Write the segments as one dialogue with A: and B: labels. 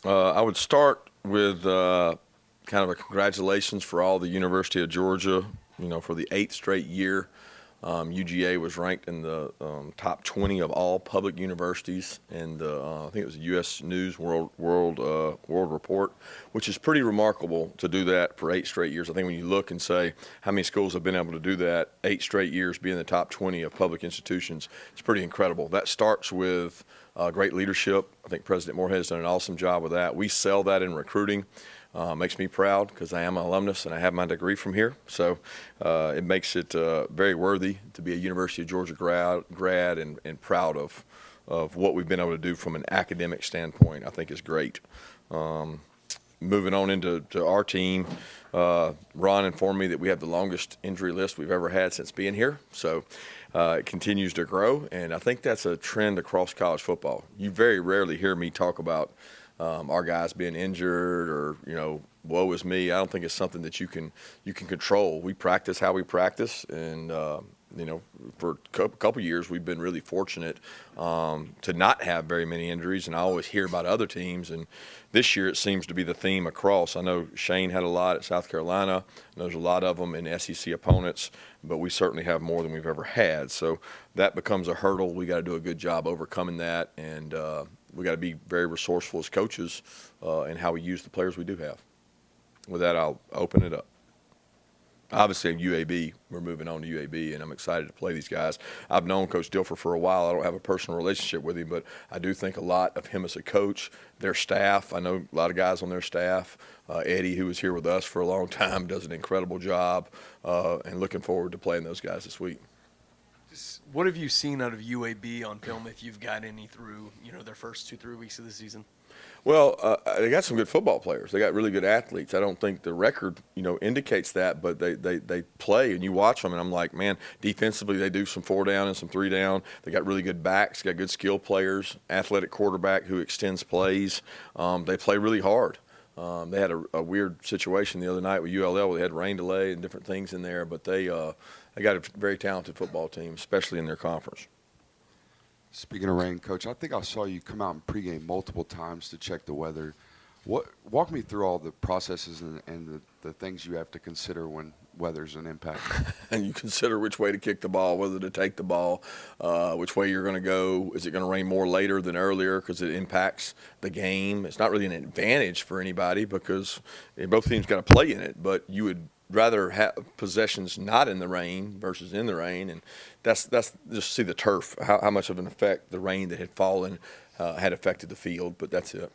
A: I would start with kind of a congratulations for all the University of Georgia, for the 8th straight year. UGA was ranked in the top 20 of all public universities in the I think it was the U.S. News World Report, which is pretty remarkable to do that for 8 straight years. I think when you look and say how many schools have been able to do that, 8 straight years being in the top 20 of public institutions, it's pretty incredible. That starts with great leadership. I think President Moorhead has done an awesome job with that. We sell that in recruiting. Makes me proud because I am an alumnus and I have my degree from here. So it makes it very worthy to be a University of Georgia grad and proud of what we've been able to do from an academic standpoint. I think is great. Moving on into our team, Ron informed me that we have the longest injury list we've ever had since being here. So it continues to grow, and I think that's a trend across college football. You very rarely hear me talk about our guys being injured or, woe is me. I don't think it's something that you can control. We practice how we practice, and for a couple years we've been really fortunate to not have very many injuries, and I always hear about other teams, and this year it seems to be the theme across. I know Shane had a lot at South Carolina, and there's a lot of them in SEC opponents, but we certainly have more than we've ever had. So that becomes a hurdle. We got to do a good job overcoming that, and we got to be very resourceful as coaches in how we use the players we do have. With that, I'll open it up. Obviously, in UAB, we're moving on to UAB, and I'm excited to play these guys. I've known Coach Dilfer for a while. I don't have a personal relationship with him, but I do think a lot of him as a coach, their staff. I know a lot of guys on their staff. Eddie, who was here with us for a long time, does an incredible job, and looking forward to playing those guys this week.
B: What have you seen out of UAB on film, if you've got any through their first 2-3 weeks of the season?
A: Well, they got some good football players. They got really good athletes. I don't think the record, indicates that, but they play, and you watch them, and I'm like, man, defensively they do some 4 down and some 3 down. They got really good backs, got good skill players, athletic quarterback who extends plays. They play really hard. They had a weird situation the other night with ULL where they had rain delay and different things in there, but they got a very talented football team, especially in their conference.
C: Speaking of rain, Coach, I think I saw you come out in pregame multiple times to check the weather. Walk me through all the processes and the things you have to consider when weather's an impact.
A: And you consider which way to kick the ball, whether to take the ball, which way you're going to go. Is it going to rain more later than earlier because it impacts the game? It's not really an advantage for anybody because both teams got to play in it, but you would rather have possessions not in the rain versus in the rain, and that's just see the turf, how much of an effect the rain that had fallen had affected the field, but that's it.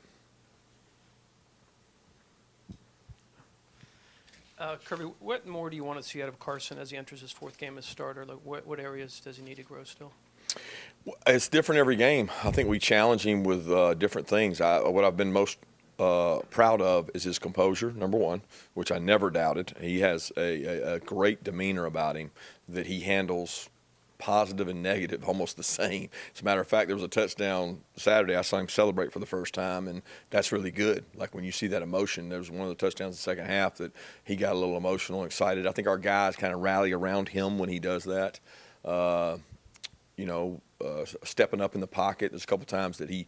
D: Kirby, what more do you want to see out of Carson as he enters his 4th game as starter? Like, what areas does he need to grow still?
A: It's different every game. I think we challenge him with different things. What I've been most proud of is his composure, number one, which I never doubted. He has a great demeanor about him that he handles positive and negative almost the same. As a matter of fact, there was a touchdown Saturday. I saw him celebrate for the first time, and that's really good. Like when you see that emotion, there was one of the touchdowns in the second half that he got a little emotional and excited. I think our guys kind of rally around him when he does that. Stepping up in the pocket. There's a couple times that he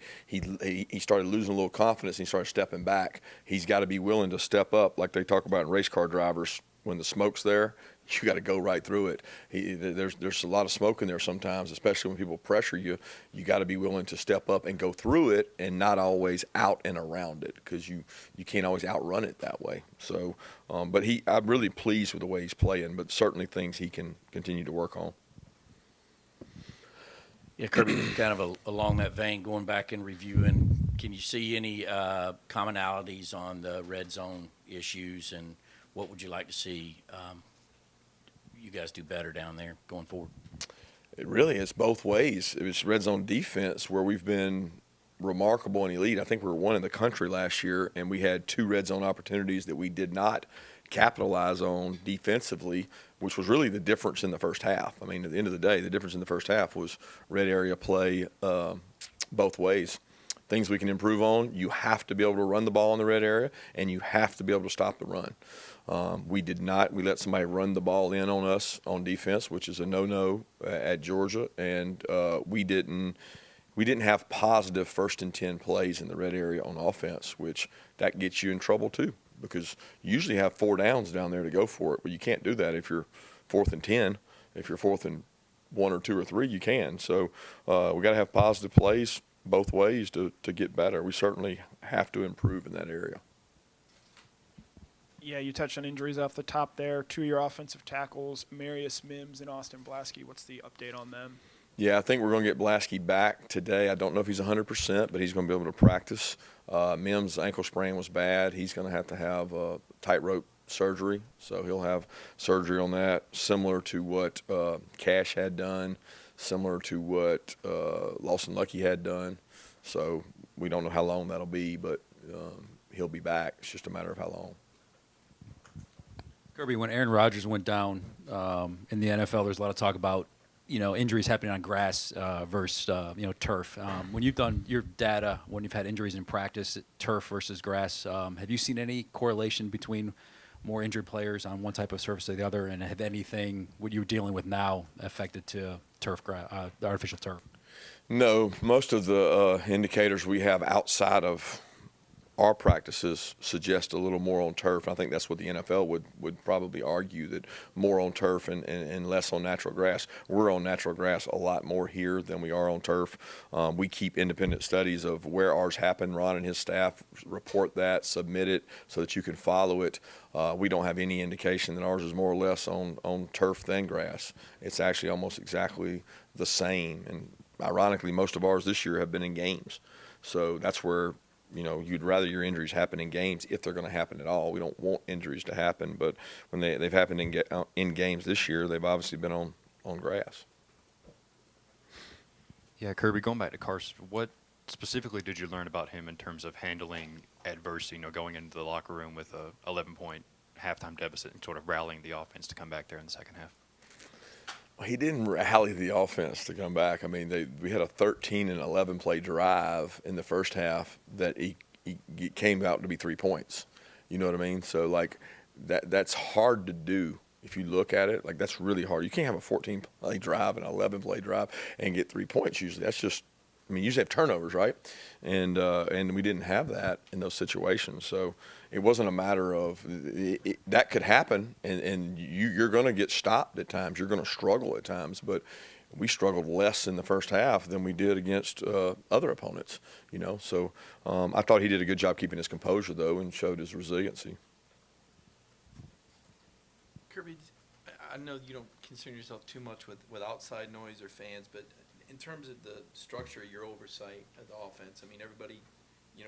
A: started losing a little confidence and he started stepping back. He's got to be willing to step up, like they talk about in race car drivers. When the smoke's there, you got to go right through it. There's a lot of smoke in there sometimes, especially when people pressure you. You got to be willing to step up and go through it, and not always out and around it, because you can't always outrun it that way. So, but I'm really pleased with the way he's playing, but certainly things he can continue to work on.
E: Yeah, Kirby, kind of along that vein, going back and reviewing, can you see any commonalities on the red zone issues, and what would you like to see you guys do better down there going forward?
A: It really is both ways. It was red zone defense where we've been remarkable and elite. I think we were one in the country last year, and we had 2 red zone opportunities that we did not capitalize on defensively, which was really the difference in the first half. I mean, at the end of the day, the difference in the first half was red area play both ways. Things we can improve on: you have to be able to run the ball in the red area, and you have to be able to stop the run. We did not. We let somebody run the ball in on us on defense, which is a no-no at Georgia, and we didn't we didn't have positive 1st and 10 plays in the red area on offense, which that gets you in trouble too, because you usually have 4 downs down there to go for it, but you can't do that if you're 4th and 10. If you're 4th and 1 or 2 or 3, you can. So we got to have positive plays both ways to get better. We certainly have to improve in that area.
F: Yeah, you touched on injuries off the top there. 2 of your offensive tackles, Amarius, Mims, and Austin Blaske. What's the update on them?
A: Yeah, I think we're going to get Blaske back today. I don't know if he's 100%, but he's going to be able to practice. Mims' ankle sprain was bad. He's going to have tightrope surgery, so he'll have surgery on that, similar to what Cash had done, similar to what Lawson Lucky had done. So we don't know how long that'll be, but he'll be back. It's just a matter of how long.
G: Kirby, when Aaron Rodgers went down in the NFL, there's a lot of talk about, injuries happening on grass versus, turf. When you've done your data, when you've had injuries in practice, turf versus grass, have you seen any correlation between more injured players on one type of surface or the other, and have anything what you're dealing with now affected to turf, the artificial turf?
A: No, most of the indicators we have outside of our practices suggest a little more on turf. I think that's what the NFL would probably argue, that more on turf and less on natural grass. We're on natural grass a lot more here than we are on turf. We keep independent studies of where ours happen. Ron and his staff report that, submit it so that you can follow it. We don't have any indication that ours is more or less on turf than grass. It's actually almost exactly the same. And ironically, most of ours this year have been in games. So that's where you'd rather your injuries happen in games if they're going to happen at all. We don't want injuries to happen, but when they've happened in games this year, they've obviously been on grass.
H: Yeah, Kirby, going back to Carson, what specifically did you learn about him in terms of handling adversity, going into the locker room with a 11-point halftime deficit and sort of rallying the offense to come back there in the second half?
A: He didn't rally the offense to come back. I mean, we had a 13 and 11 play drive in the first half that he came out to be 3 points. You know what I mean? So that's hard to do. If you look at it, that's really hard. You can't have a 14 play drive and an 11 play drive and get 3 points usually. That's just, you usually have turnovers, right? And we didn't have that in those situations. So it wasn't a matter of that could happen, and you're going to get stopped at times. You're going to struggle at times, but we struggled less in the first half than we did against other opponents. So I thought he did a good job keeping his composure though, and showed his resiliency.
I: Kirby, I know you don't concern yourself too much with outside noise or fans, but in terms of the structure of your oversight of the offense, everybody,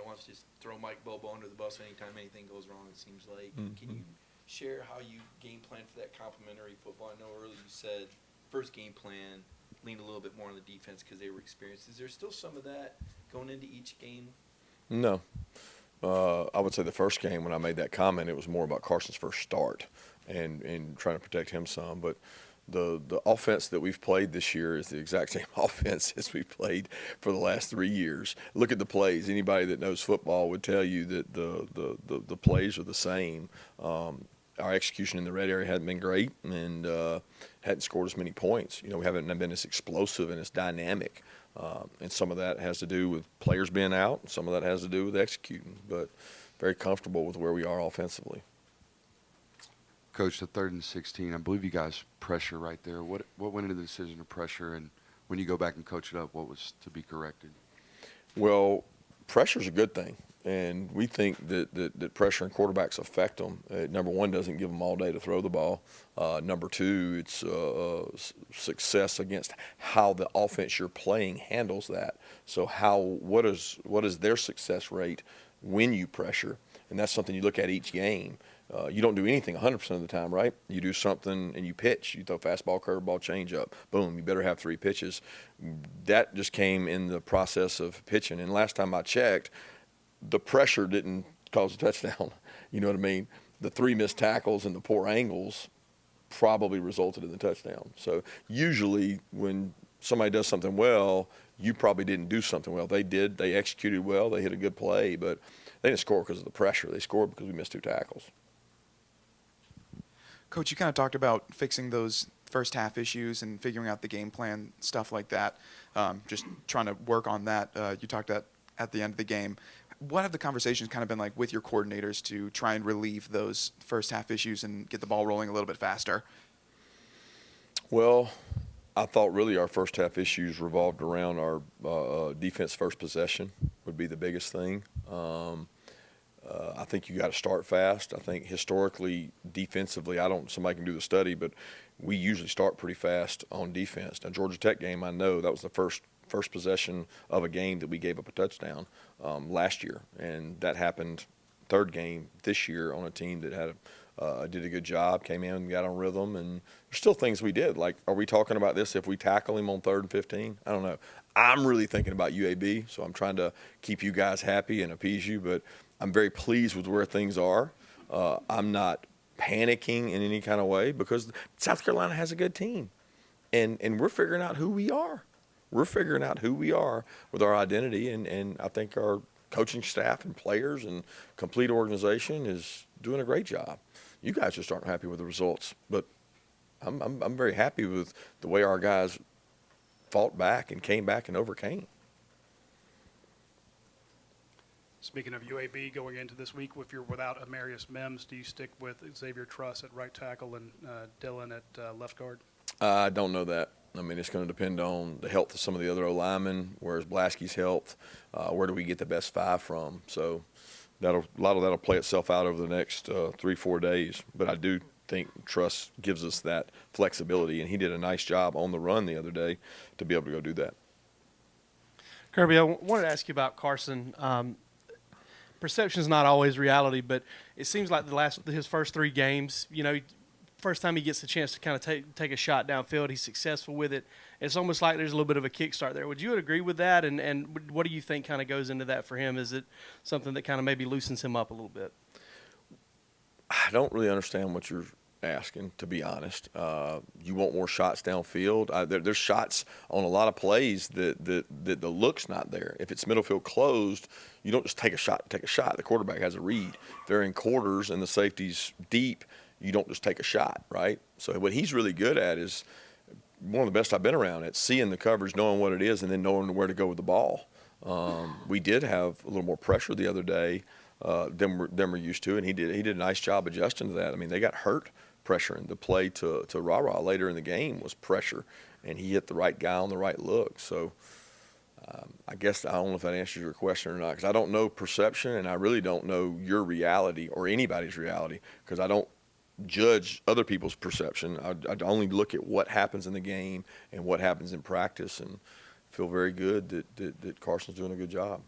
I: wants to just throw Mike Bobo under the bus anytime anything goes wrong, it seems like.
A: Mm-hmm.
I: Can you share how you game plan for that complementary football? I know earlier you said first game plan leaned a little bit more on the defense because they were experienced. Is there still some of that going into each game?
A: No. I would say the first game when I made that comment, it was more about Carson's first start and trying to protect him some. But the offense that we've played this year is the exact same offense as we played for the last 3 years. Look at the plays. Anybody that knows football would tell you that the plays are the same. Our execution in the red area hadn't been great and hadn't scored as many points. We haven't been as explosive and as dynamic. And some of that has to do with players being out, and some of that has to do with executing. But very comfortable with where we are offensively.
C: Coach, the 3rd and 16, I believe you guys pressure right there. What went into the decision to pressure, and when you go back and coach it up, what was to be corrected?
A: Well, pressure's a good thing, and we think that pressure and quarterbacks affect them. Number one, doesn't give them all day to throw the ball. Number two, it's success against how the offense you're playing handles that. So what is their success rate when you pressure? And that's something you look at each game. You don't do anything 100% of the time, right? You do something and you pitch. You throw fastball, curveball, changeup. Boom, you better have 3 pitches. That just came in the process of pitching. And last time I checked, the pressure didn't cause a touchdown. You know what I mean? The 3 missed tackles and the poor angles probably resulted in the touchdown. So usually when somebody does something well, you probably didn't do something well. They did. They executed well. They hit a good play, but they didn't score because of the pressure. They scored because we missed 2 tackles.
J: Coach, you kind of talked about fixing those first half issues and figuring out the game plan, stuff like that. Just trying to work on that. You talked at the end of the game. What have the conversations kind of been like with your coordinators to try and relieve those first half issues and get the ball rolling a little bit faster?
A: Well, I thought really our first half issues revolved around our defense first possession would be the biggest thing. I think you got to start fast. I think historically, defensively, somebody can do the study, but we usually start pretty fast on defense. Now, Georgia Tech game, I know that was the first possession of a game that we gave up a touchdown last year, and that happened third game this year on a team that did a good job, came in and got on rhythm, and there's still things we did. Like, are we talking about this if we tackle him on 3rd and 15? I don't know. I'm really thinking about UAB, so I'm trying to keep you guys happy and appease you, but I'm very pleased with where things are. I'm not panicking in any kind of way because South Carolina has a good team, and we're figuring out who we are. We're figuring out who we are with our identity, and I think our coaching staff and players and complete organization is doing a great job. You guys just aren't happy with the results, but I'm very happy with the way our guys fought back and came back and overcame.
K: Speaking of UAB going into this week, if you're without Amarius Mims, do you stick with Xavier Truss at right tackle and Dylan at left guard?
A: I don't know that. I mean, it's going to depend on the health of some of the other O-linemen, where's Blaske's health, where do we get the best 5 from. So a lot of that will play itself out over the next 3-4 days. But I do think Truss gives us that flexibility, and he did a nice job on the run the other day to be able to go do that.
B: Kirby, I wanted to ask you about Carson. Perception is not always reality, but it seems like his first 3 games, first time he gets a chance to kind of take a shot downfield, he's successful with it. It's almost like there's a little bit of a kickstart there. Would you agree with that? And what do you think kind of goes into that for him? Is it something that kind of maybe loosens him up a little bit?
A: I don't really understand what you're asking, to be honest. You want more shots downfield. There's shots on a lot of plays that the look's not there. If it's middle field closed, you don't just take a shot. The quarterback has a read. If they're in quarters and the safety's deep, you don't just take a shot, right? So what he's really good at is one of the best I've been around at seeing the coverage, knowing what it is, and then knowing where to go with the ball. We did have a little more pressure the other day than we're used to, and he did a nice job adjusting to that. I mean, they got hurt pressuring. The play to Rara later in the game was pressure, and he hit the right guy on the right look. So I guess I don't know if that answers your question or not, because I don't know perception, and I really don't know your reality or anybody's reality, because I don't judge other people's perception. I only look at what happens in the game and what happens in practice, and feel very good that Carson's doing a good job.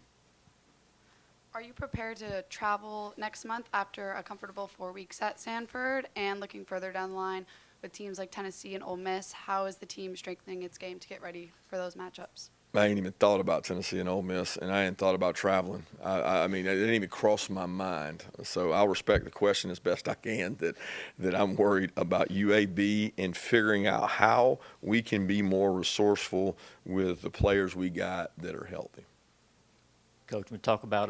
L: Are you prepared to travel next month after a comfortable 4 weeks at Sanford, and looking further down the line with teams like Tennessee and Ole Miss? How is the team strengthening its game to get ready for those matchups?
A: I ain't even thought about Tennessee and Ole Miss, and I ain't thought about traveling. I mean, it didn't even cross my mind. So I'll respect the question as best I can that I'm worried about UAB and figuring out how we can be more resourceful with the players we got that are healthy.
M: Coach, we talk about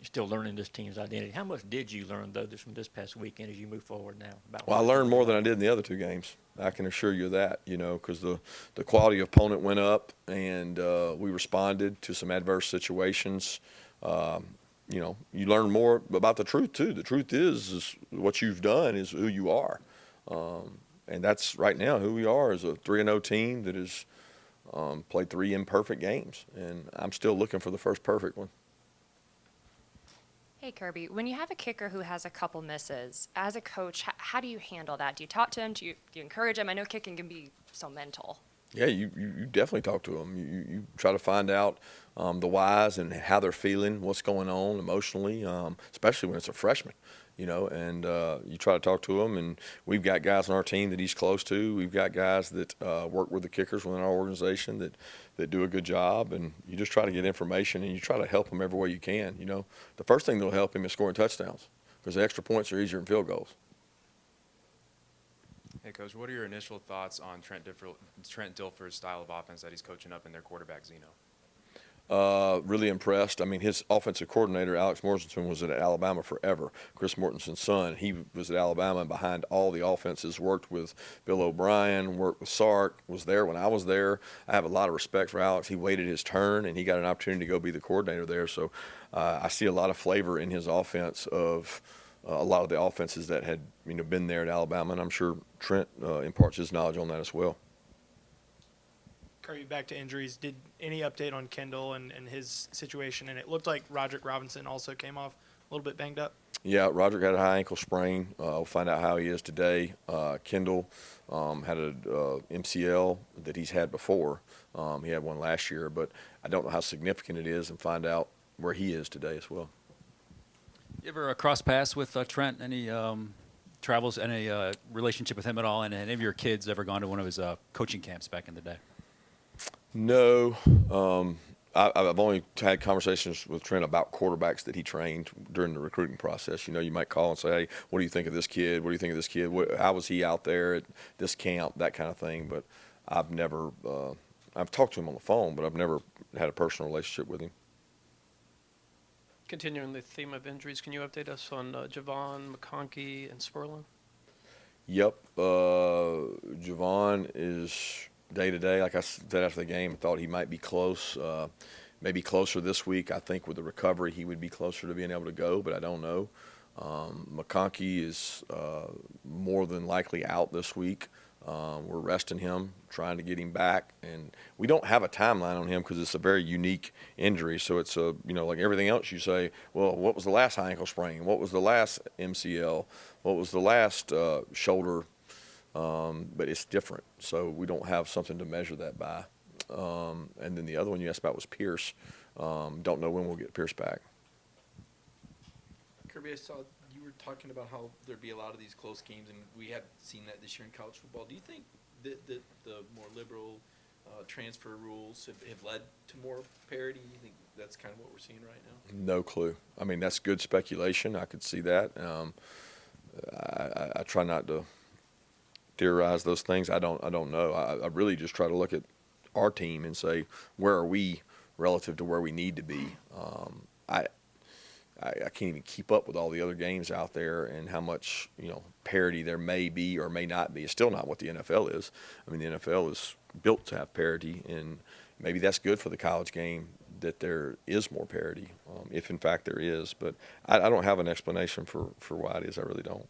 M: still learning this team's identity. How much did you learn, though, from this past weekend as you move forward now?
A: Well, I learned more than I did in the other 2 games. I can assure you that, because the quality of opponent went up, and we responded to some adverse situations. You learn more about the truth, too. The truth is what you've done is who you are. And that's right now who we are as a 3-0 team that has played 3 imperfect games. And I'm still looking for the first perfect one.
N: Hey, Kirby, when you have a kicker who has a couple misses, as a coach, how do you handle that? Do you talk to him? Do you encourage him? I know kicking can be so mental.
A: Yeah, you definitely talk to them. You try to find out the whys and how they're feeling, what's going on emotionally, especially when it's a freshman, and you try to talk to them. And we've got guys on our team that he's close to. We've got guys that work with the kickers within our organization that do a good job. And you just try to get information, and you try to help them every way you can. The first thing that'll help him is scoring touchdowns, because the extra points are easier than field goals.
O: Hey, Coach, what are your initial thoughts on Trent Dilfer's style of offense that he's coaching up in their quarterback, Zeno?
A: Really impressed. I mean, his offensive coordinator, Alex Mortensen, was at Alabama forever. Chris Mortensen's son, he was at Alabama and behind all the offenses, worked with Bill O'Brien, worked with Sark, was there when I was there. I have a lot of respect for Alex. He waited his turn, and he got an opportunity to go be the coordinator there. So I see a lot of flavor in his offense of a lot of the offenses that had been there at Alabama, and I'm sure Trent imparts his knowledge on that as well.
F: Kirby, back to injuries. Did any update on Kendall and his situation? And it looked like Roderick Robinson also came off a little bit banged up.
A: Yeah, Roderick had a high ankle sprain. We'll find out how he is today. Kendall had a MCL that he's had before. He had one last year, but I don't know how significant it is, and find out where he is today as well.
G: You ever cross paths with Trent? Any travels, any relationship with him at all? And any of your kids ever gone to one of his coaching camps back in the day?
A: No. I've only had conversations with Trent about quarterbacks that he trained during the recruiting process. You might call and say, hey, what do you think of this kid? What do you think of this kid? How was he out there at this camp? That kind of thing. But I've never I've talked to him on the phone, but I've never had a personal relationship with him.
D: Continuing the theme of injuries, can you update us on Javon, McConkey, and Spurlin?
A: Yep. Javon is day-to-day. Like I said after the game, I thought he might be close, maybe closer this week. I think with the recovery he would be closer to being able to go, but I don't know. McConkey is more than likely out this week. We're resting him, trying to get him back, and we don't have a timeline on him because it's a very unique injury. So it's like everything else you say, well, what was the last high ankle sprain? What was the last MCL? What was the last shoulder? But it's different, so we don't have something to measure that by. And then the other one you asked about was Pierce. Don't know when we'll get Pierce back.
I: Kirby, I saw you were talking about how there'd be a lot of these close games, and we have seen that this year in college football. Do you think that the more liberal transfer rules have led to more parity? You think that's kind of what we're seeing right now?
A: No clue. I mean, that's good speculation. I could see that. I try not to theorize those things. I don't know. I really just try to look at our team and say, where are we relative to where we need to be? I can't even keep up with all the other games out there and how much parity there may be or may not be. It's still not what the NFL is. I mean, the NFL is built to have parity, and maybe that's good for the college game that there is more parity, if in fact there is. But I don't have an explanation for why it is. I really don't.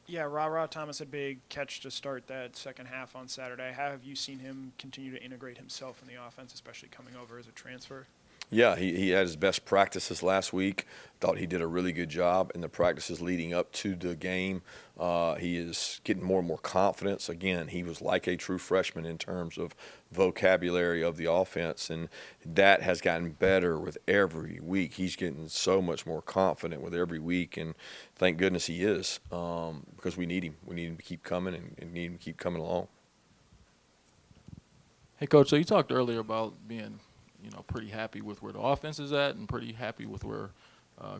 F: Yeah, Rara Thomas, a big catch to start that second half on Saturday. How have you seen him continue to integrate himself in the offense, especially coming over as a transfer?
A: Yeah, he had his best practices last week. Thought he did a really good job in the practices leading up to the game. He is getting more and more confidence. Again, he was like a true freshman in terms of vocabulary of the offense, and that has gotten better with every week. He's getting so much more confident with every week, and thank goodness he is, because we need him. We need him to keep coming and need him to keep coming along.
O: Hey, Coach, so you talked earlier about being pretty happy with where the offense is at and pretty happy with where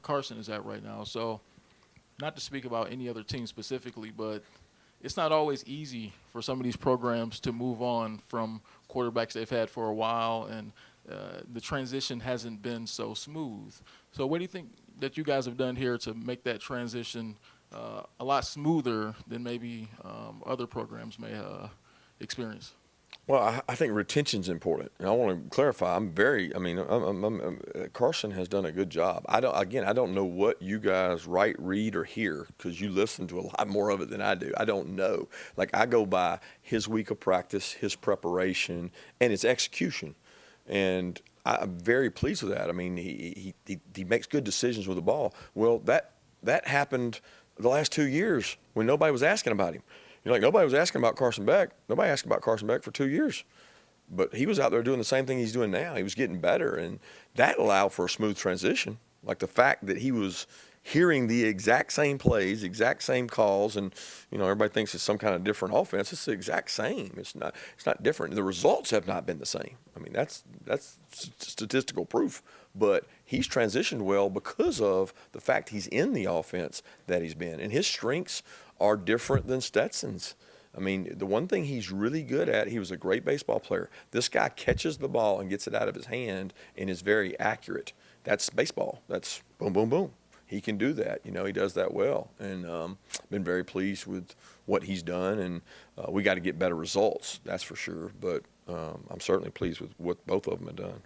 O: Carson is at right now. So not to speak about any other team specifically, but it's not always easy for some of these programs to move on from quarterbacks they've had for a while, and the transition hasn't been so smooth. So what do you think that you guys have done here to make that transition a lot smoother than maybe other programs may experience?
A: Well, I think retention's important, and I want to clarify. Carson has done a good job. I don't know what you guys write, read, or hear because you listen to a lot more of it than I do. I don't know. Like, I go by his week of practice, his preparation, and his execution, and I'm very pleased with that. I mean, he makes good decisions with the ball. Well, that happened the last 2 years when nobody was asking about him. Nobody was asking about Carson Beck. Nobody asked about Carson Beck for 2 years. But he was out there doing the same thing he's doing now. He was getting better, and that allowed for a smooth transition. Like the fact that he was hearing the exact same plays, exact same calls, and everybody thinks it's some kind of different offense. It's the exact same. It's not different. The results have not been the same. I mean, that's statistical proof. But he's transitioned well because of the fact he's in the offense that he's been, and his strengths are different than Stetson's. I mean, the one thing he's really good at, he was a great baseball player. This guy catches the ball and gets it out of his hand and is very accurate. That's baseball. That's boom, boom, boom. He can do that. You know, he does that well. And been very pleased with what he's done. And we got to get better results, that's for sure. But I'm certainly pleased with what both of them have done.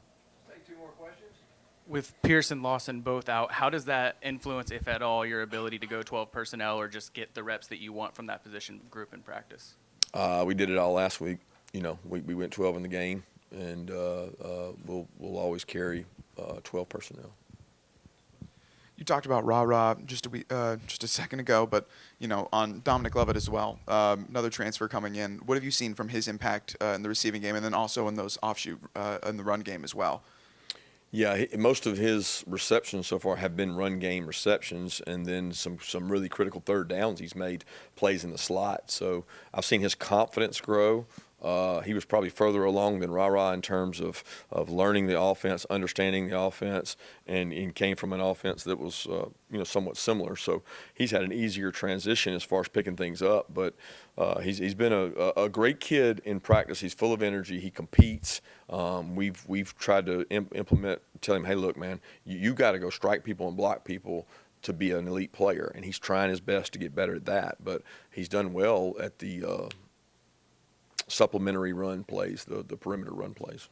P: With Pierce and Lawson both out, how does that influence, if at all, your ability to go 12 personnel or just get the reps that you want from that position group in practice?
A: We did it all last week. You know, we went 12 in the game, and we'll always carry 12 personnel.
J: You talked about Rara just a second ago, but you know, on Dominic Lovett as well, another transfer coming in. What have you seen from his impact in the receiving game, and then also in those offshoot in the run game as well?
A: Yeah, most of his receptions so far have been run game receptions, and then some really critical third downs he's made plays in the slot. So I've seen his confidence grow. He was probably further along than Rara in terms of learning the offense, understanding the offense, and came from an offense that was somewhat similar. So he's had an easier transition as far as picking things up. But he's been a great kid in practice. He's full of energy. He competes. We've tried to tell him, hey, look, man, you got to go strike people and block people to be an elite player, and he's trying his best to get better at that. But he's done well at the supplementary run plays, the perimeter run plays.